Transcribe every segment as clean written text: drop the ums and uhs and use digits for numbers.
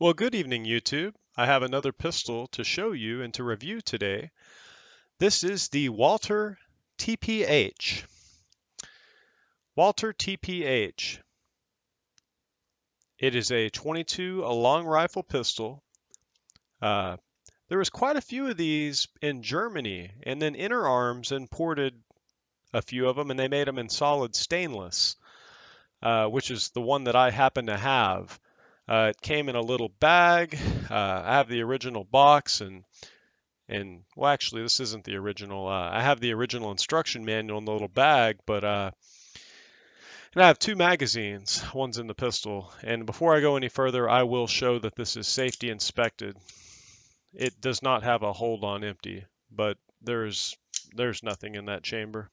Well, good evening, YouTube. I have another pistol to show you and to review today. This is the Walther TPH. Walther TPH. It is a 22, a long rifle pistol. Uh, there was quite a few of these in Germany, and then Inner Arms imported a few of them, and they made them in solid stainless, which is the one that I happen to have. It came in a little bag. I have the original box, and well, actually, this isn't the original. I have the original instruction manual in the little bag, but and I have two magazines. One's in the pistol. And before I go any further, I will show that this is safety inspected. It does not have a hold on empty, but there's nothing in that chamber.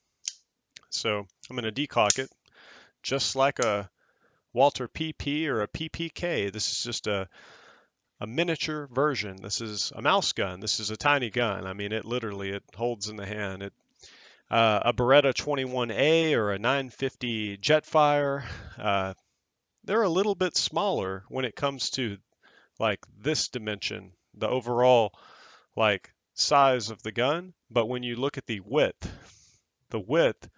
So I'm going to decock it, just like a Walther PP or a PPK. This is just a miniature version. This is a mouse gun. This is a tiny gun. I mean, it holds in the hand. A Beretta 21A or a 950 Jetfire, they're a little bit smaller when it comes to like this dimension, the overall like size of the gun. But when you look at the width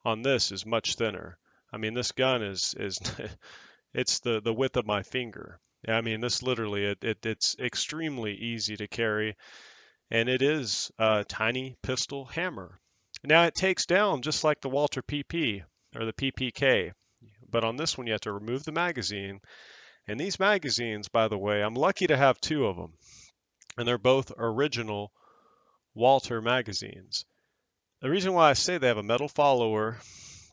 on this is much thinner. I mean, this gun is it's the width of my finger. I mean, this literally it's extremely easy to carry, and it is a tiny pistol hammer. Now it takes down just like the Walther PP or the PPK, but on this one you have to remove the magazine. And these magazines, by the way, I'm lucky to have two of them, and they're both original Walther magazines. The reason why I say they have a metal follower,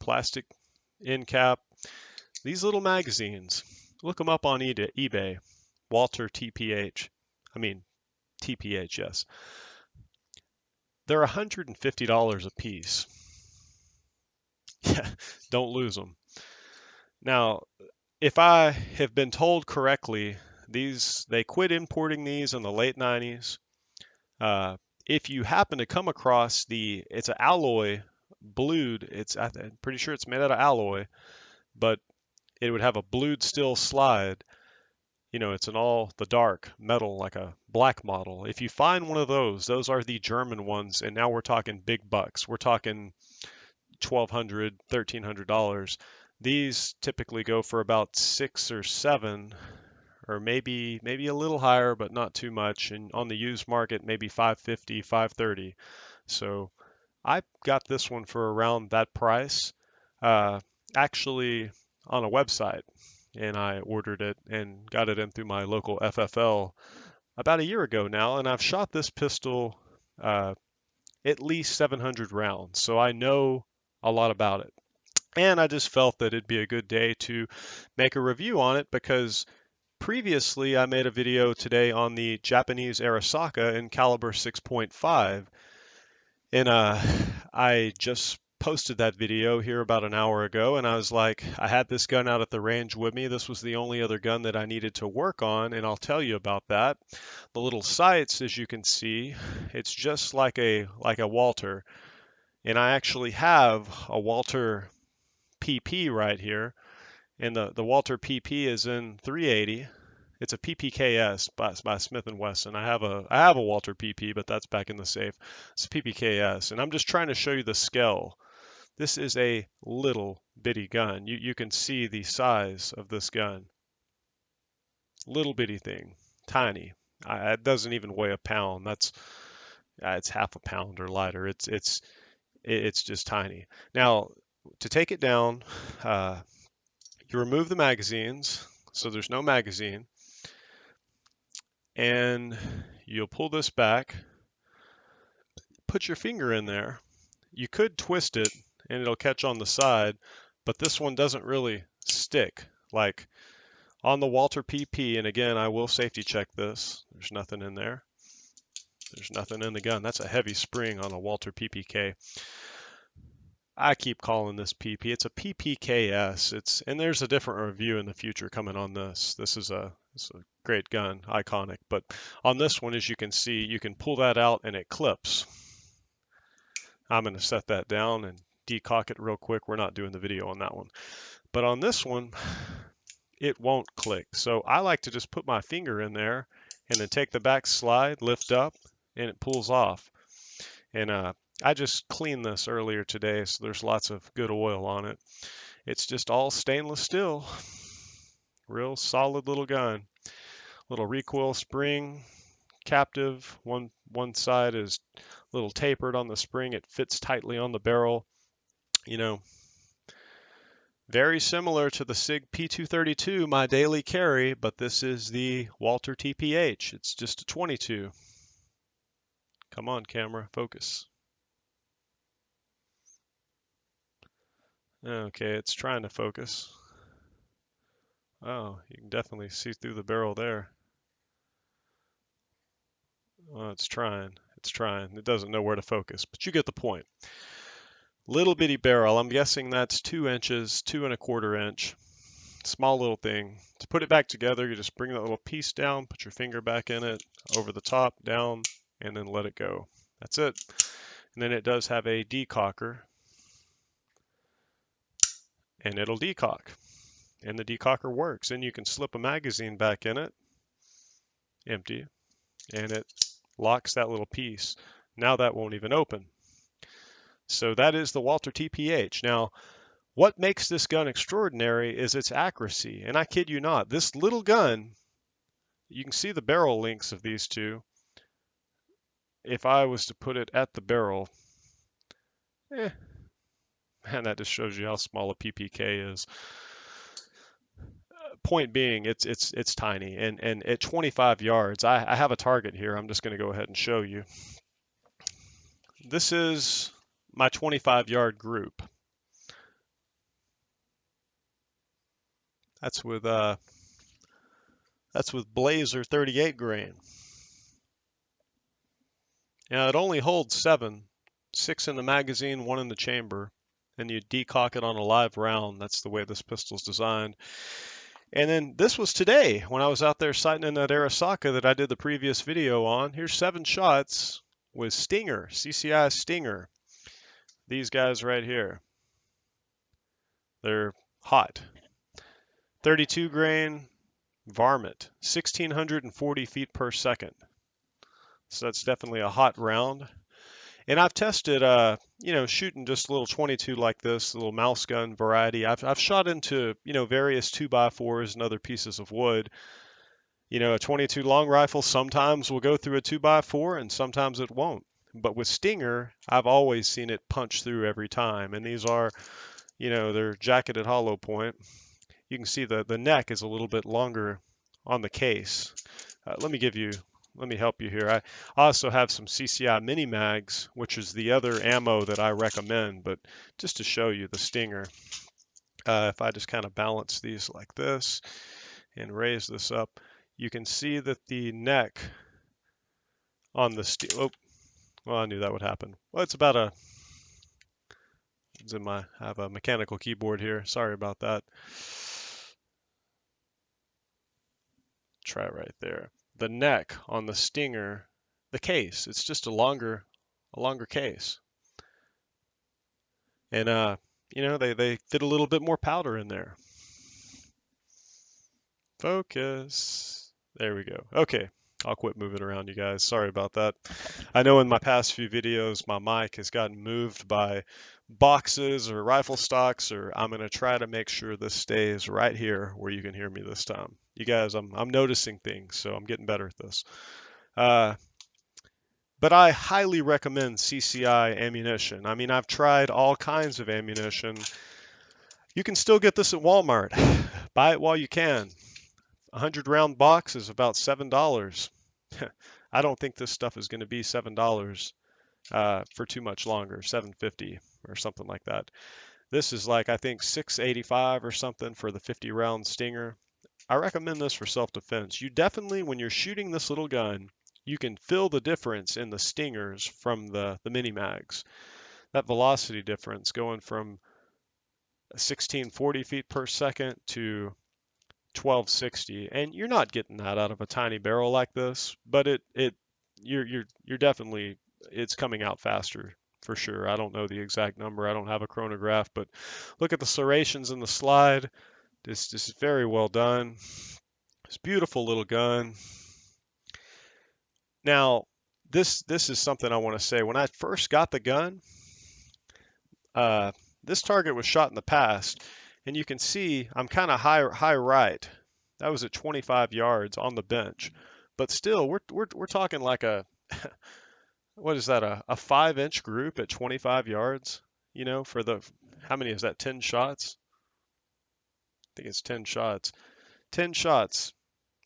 plastic end cap, these little magazines, look them up on eBay, Walther TPH. I mean, TPH, yes. They're $150 a piece. Yeah, don't lose them. Now, if I have been told correctly, they quit importing these in the late 90s. If you happen to come across it's an alloy blued. I'm pretty sure it's made out of alloy, but it would have a blued steel slide. You know, it's an all the dark metal, like a black model. If you find one of those are the German ones, and now we're talking big bucks. We're talking $1,200, $1,300. These typically go for about 6 or 7, or maybe a little higher, but not too much. And on the used market, maybe 550, 530. So I got this one for around that price, uh, actually on a website, and I ordered it and got it in through my local FFL about a year ago now. And I've shot this pistol at least 700 rounds, so I know a lot about it. And I just felt that it'd be a good day to make a review on it because previously I made a video today on the Japanese Arisaka in caliber 6.5, and I just posted that video here about an hour ago, and I was like, I had this gun out at the range with me. This was the only other gun that I needed to work on, and I'll tell you about that. The little sights, as you can see, it's just like a Walther, and I actually have a Walther PP right here, and the Walther PP is in 380. It's a PPKS by Smith & Wesson. I have a Walther PP, but that's back in the safe. It's a PPKS, and I'm just trying to show you the scale. This is a little bitty gun. You can see the size of this gun. Little bitty thing, tiny. It doesn't even weigh a pound. It's half a pound or lighter. It's just tiny. Now, to take it down, you remove the magazines, so there's no magazine, and you'll pull this back, put your finger in there. You could twist it and it'll catch on the side, but this one doesn't really stick like on the Walther PP. And again, I will safety check this. There's nothing in there. There's nothing in the gun. That's a heavy spring on a Walther PPK. I keep calling this PP. It's a PPKS. And there's a different review in the future coming on this. It's a great gun, iconic. But on this one, as you can see, you can pull that out and it clips. I'm going to set that down and decock it real quick. We're not doing the video on that one. But on this one, it won't click. So I like to just put my finger in there and then take the back slide, lift up, and it pulls off. And I just cleaned this earlier today, so there's lots of good oil on it. It's just all stainless steel. Real solid little gun. Little recoil spring, captive. One side is a little tapered on the spring. It fits tightly on the barrel. You know, very similar to the SIG P232, my daily carry, but this is the Walther TPH. It's just a 22. Come on, camera, focus. Okay, it's trying to focus. Oh, you can definitely see through the barrel there. Oh, it's trying. It's trying. It doesn't know where to focus, but you get the point. Little bitty barrel. I'm guessing that's 2 inches, 2¼ inch. Small little thing. To put it back together, you just bring that little piece down, put your finger back in it, over the top, down, and then let it go. That's it. And then it does have a decocker, and it'll decock. And the decocker works. And you can slip a magazine back in it, empty, and it locks that little piece. Now that won't even open. So that is the Walther TPH. Now, what makes this gun extraordinary is its accuracy. And I kid you not, this little gun, you can see the barrel links of these two. If I was to put it at the barrel, man, that just shows you how small a PPK is. Point being, it's tiny, and at 25 yards, I have a target here. I'm just going to go ahead and show you. This is my 25-yard group. That's with Blazer 38 grain. Now it only holds 7, 6 in the magazine, 1 in the chamber, and you decock it on a live round. That's the way this pistol's designed. And then this was today when I was out there sighting in that Arasaka that I did the previous video on. Here's 7 shots with Stinger, CCI Stinger. These guys right here. They're hot. 32 grain varmint, 1,640 feet per second. So that's definitely a hot round. And I've tested, shooting just a little 22 like this, a little mouse gun variety. I've shot into, various 2x4s and other pieces of wood. A 22 long rifle sometimes will go through a 2x4 and sometimes it won't. But with Stinger, I've always seen it punch through every time. And these are, they're jacketed hollow point. You can see the neck is a little bit longer on the case. Let me help you here. I also have some CCI mini mags, which is the other ammo that I recommend, but just to show you the Stinger, if I just kind of balance these like this and raise this up, you can see that the neck on the steel, well, I knew that would happen. Well, it's about I have a mechanical keyboard here. Sorry about that. Try it right there. The neck on the Stinger, the case, it's just a longer case. And they fit a little bit more powder in there. Focus. There we go. Okay, I'll quit moving around, you guys. Sorry about that. I know in my past few videos, my mic has gotten moved by boxes or rifle stocks, or I'm going to try to make sure this stays right here where you can hear me this time. You guys, I'm noticing things, so I'm getting better at this. But I highly recommend CCI Ammunition. I mean, I've tried all kinds of ammunition. You can still get this at Walmart. Buy it while you can. 100-round box is about $7. I don't think this stuff is going to be $7 for too much longer, $7.50 or something like that. This is like, I think, $6.85 or something for the 50-round Stinger. I recommend this for self-defense. You definitely, when you're shooting this little gun, you can feel the difference in the Stingers from the mini mags. That velocity difference going from 1,640 feet per second to 1260, and you're not getting that out of a tiny barrel like this, but you're definitely, it's coming out faster for sure. I don't know the exact number. I don't have a chronograph, but look at the serrations in the slide. This is very well done. It's a beautiful little gun. Now, this is something I want to say. When I first got the gun, uh, this target was shot in the past, and you can see I'm kind of high right. That was at 25 yards on the bench, but still, we're talking like a what is that, a 5-inch group at 25 yards? You know, for the how many is that? 10 shots? I think it's 10 shots. 10 shots,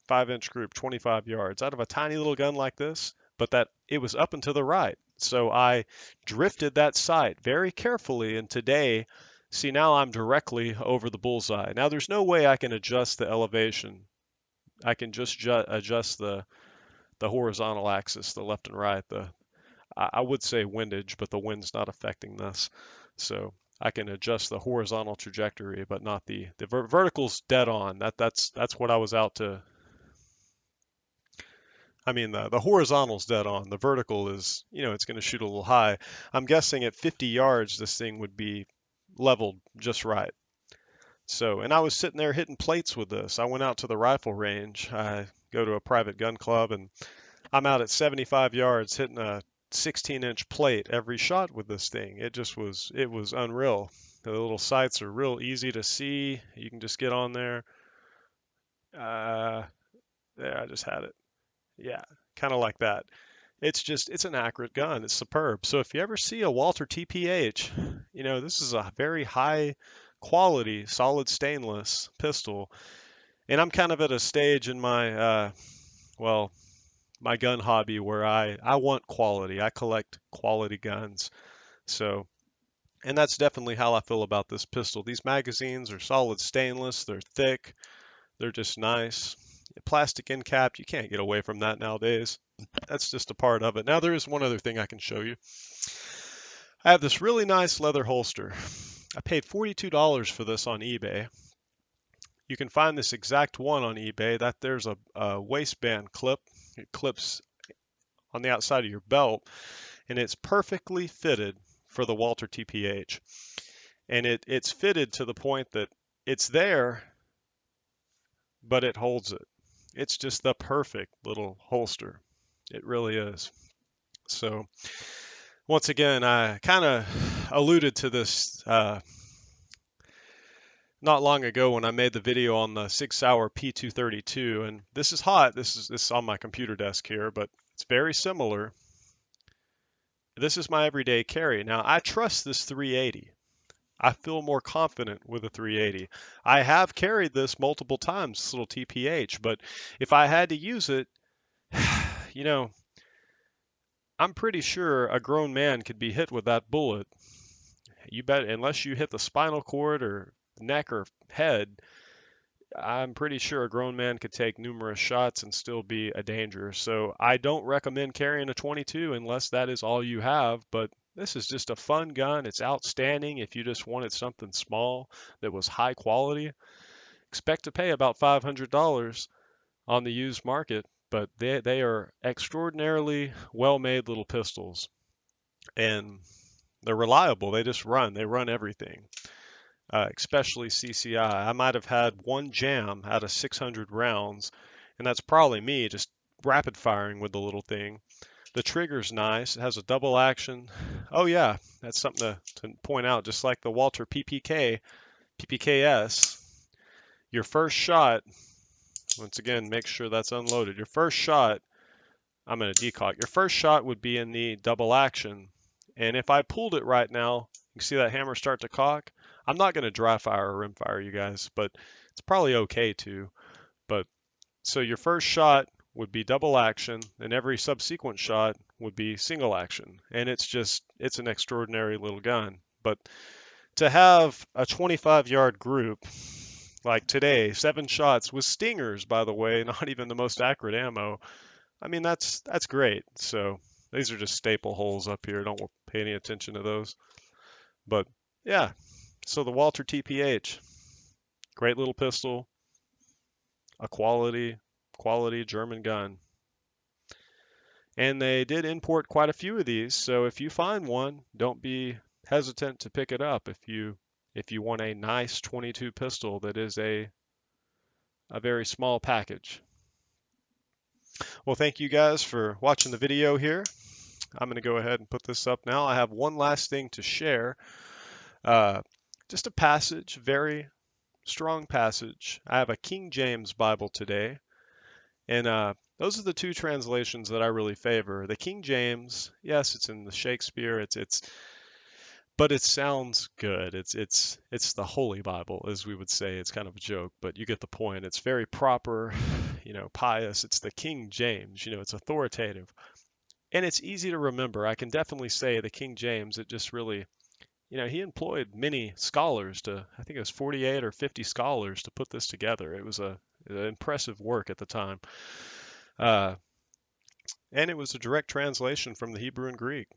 5-inch group, 25 yards out of a tiny little gun like this, but that it was up and to the right. So I drifted that sight very carefully, and today, see, now I'm directly over the bullseye. Now there's no way I can adjust the elevation. I can just adjust the horizontal axis, the left and right. I would say windage, but the wind's not affecting this. So I can adjust the horizontal trajectory, but not the vertical's dead on. That's what I was out to. I mean, the horizontal's dead on. The vertical is, it's going to shoot a little high. I'm guessing at 50 yards, this thing would be leveled just right. So, and I was sitting there hitting plates with this. I went out to the rifle range. I go to a private gun club, and I'm out at 75 yards hitting a 16-inch plate every shot with this thing. It was unreal. The little sights are real easy to see. You can just get on there. There, I just had it. Yeah, kind of like that. It's an accurate gun. It's superb. So if you ever see a Walther TPH, this is a very high quality, solid stainless pistol. And I'm kind of at a stage in my gun hobby where I want quality. I collect quality guns. So, and that's definitely how I feel about this pistol. These magazines are solid stainless. They're thick. They're just nice. Plastic end cap, you can't get away from that nowadays. That's just a part of it. Now there is one other thing I can show you. I have this really nice leather holster. I paid $42 for this on eBay. You can find this exact one on eBay. That there's a waistband clip. It clips on the outside of your belt, and it's perfectly fitted for the Walther TPH. And it's fitted to the point that it's there, but it holds it. It's just the perfect little holster. It really is. So once again, I kind of alluded to this not long ago when I made the video on the SIG Sauer P232, and this is hot. This is on my computer desk here, but it's very similar. This is my everyday carry. Now I trust this 380. I feel more confident with a 380. I have carried this multiple times, this little TPH, but if I had to use it, you know, I'm pretty sure a grown man could be hit with that bullet. You bet, unless you hit the spinal cord or neck or head, I'm pretty sure a grown man could take numerous shots and still be a danger. So I don't recommend carrying a 22 unless that is all you have, but this is just a fun gun. It's outstanding if you just wanted something small that was high quality. Expect to pay about $500 on the used market, but they are extraordinarily well-made little pistols, and they're reliable. They just run. They run everything, especially CCI. I might have had one jam out of 600 rounds, and that's probably me just rapid firing with the little thing. The trigger's nice. It has a double action. Oh yeah, that's something to point out. Just like the Walther PPKS, your first shot, once again, make sure that's unloaded. Your first shot, I'm going to decock. Your first shot would be in the double action. And if I pulled it right now, you can see that hammer start to cock. I'm not going to dry fire or rim fire, you guys, but it's probably okay to. But so your first shot would be double action, and every subsequent shot would be single action. And it's an extraordinary little gun. But to have a 25-yard group like today, 7 shots with stingers, by the way, not even the most accurate ammo. I mean, that's great. So these are just staple holes up here. Don't pay any attention to those. But yeah, so the Walther TPH, great little pistol, a quality German gun. And they did import quite a few of these. So if you find one, don't be hesitant to pick it up if you if you want a nice 22 pistol that is a very small package. Well, thank you guys for watching the video here. I'm going to go ahead and put this up now. I have one last thing to share. Uh, just a passage, very strong passage. I have a King James Bible today, and those are the two translations that I really favor. The King James, yes, it's in the Shakespeare. But it sounds good. It's the Holy Bible, as we would say. It's kind of a joke, but you get the point. It's very proper, pious. It's the King James. It's authoritative, and it's easy to remember. I can definitely say the King James. It just really, he employed many scholars I think it was 48 or 50 scholars to put this together. It was an impressive work at the time. And it was a direct translation from the Hebrew and Greek.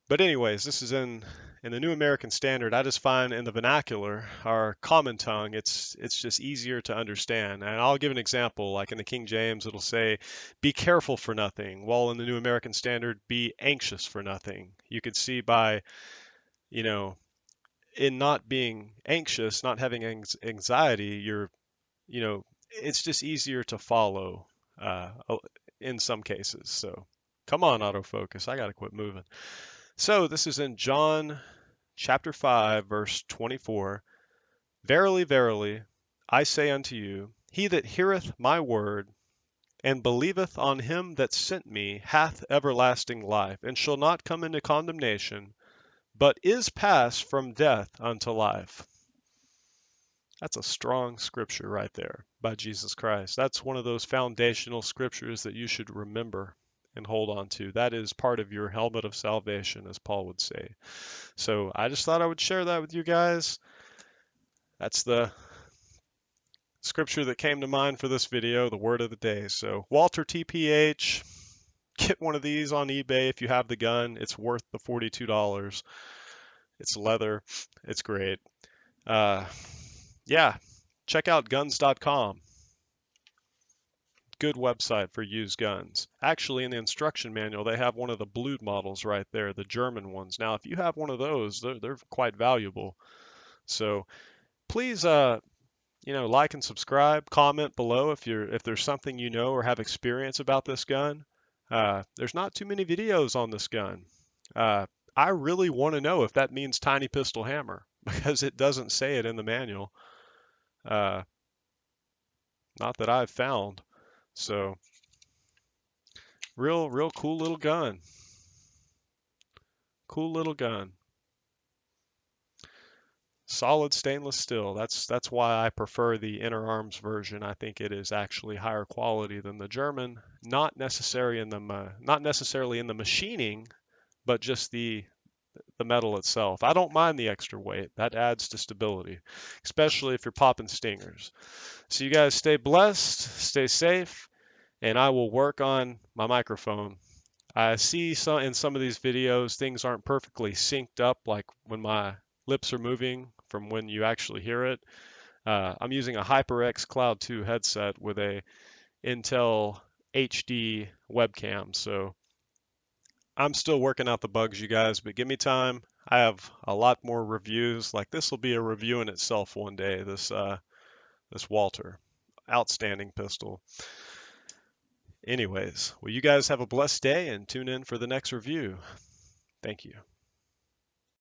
But anyways, this is in the New American Standard. I just find in the vernacular, our common tongue, it's just easier to understand. And I'll give an example. Like in the King James, it'll say, "Be careful for nothing," while in the New American Standard, "Be anxious for nothing." You could see by, in not being anxious, not having anxiety, it's just easier to follow in some cases. So come on, autofocus. I got to quit moving. So this is in John chapter 5, verse 24. "Verily, verily, I say unto you, he that heareth my word, and believeth on him that sent me, hath everlasting life, and shall not come into condemnation, but is passed from death unto life." That's a strong scripture right there by Jesus Christ. That's one of those foundational scriptures that you should remember and hold on to. That is part of your helmet of salvation, as Paul would say. So I just thought I would share that with you guys. That's the scripture that came to mind for this video, the word of the day. So Walther TPH, get one of these on eBay if you have the gun. It's worth the $42. It's leather. It's great. Yeah, check out guns.com. Good website for used guns. Actually, in the instruction manual, they have one of the blued models right there, the German ones. Now, if you have one of those, they're quite valuable. So please, like and subscribe. Comment below if there's something you know or have experience about this gun. There's not too many videos on this gun. I really want to know if that means tiny pistol hammer because it doesn't say it in the manual. Not that I've found. So real cool little gun. Cool little gun. Solid stainless steel. That's why I prefer the inner arms version. I think it is actually higher quality than the German. Not necessarily in the machining, but just the metal itself. I don't mind the extra weight. That adds to stability, especially if you're popping stingers. So you guys stay blessed, stay safe, and I will work on my microphone. I see in some of these videos things aren't perfectly synced up, like when my lips are moving from when you actually hear it. I'm using a HyperX Cloud 2 headset with a Intel HD webcam, so I'm still working out the bugs, you guys, but give me time. I have a lot more reviews. Like this will be a review in itself one day. This Walther, outstanding pistol. Anyways, well, you guys have a blessed day and tune in for the next review. Thank you.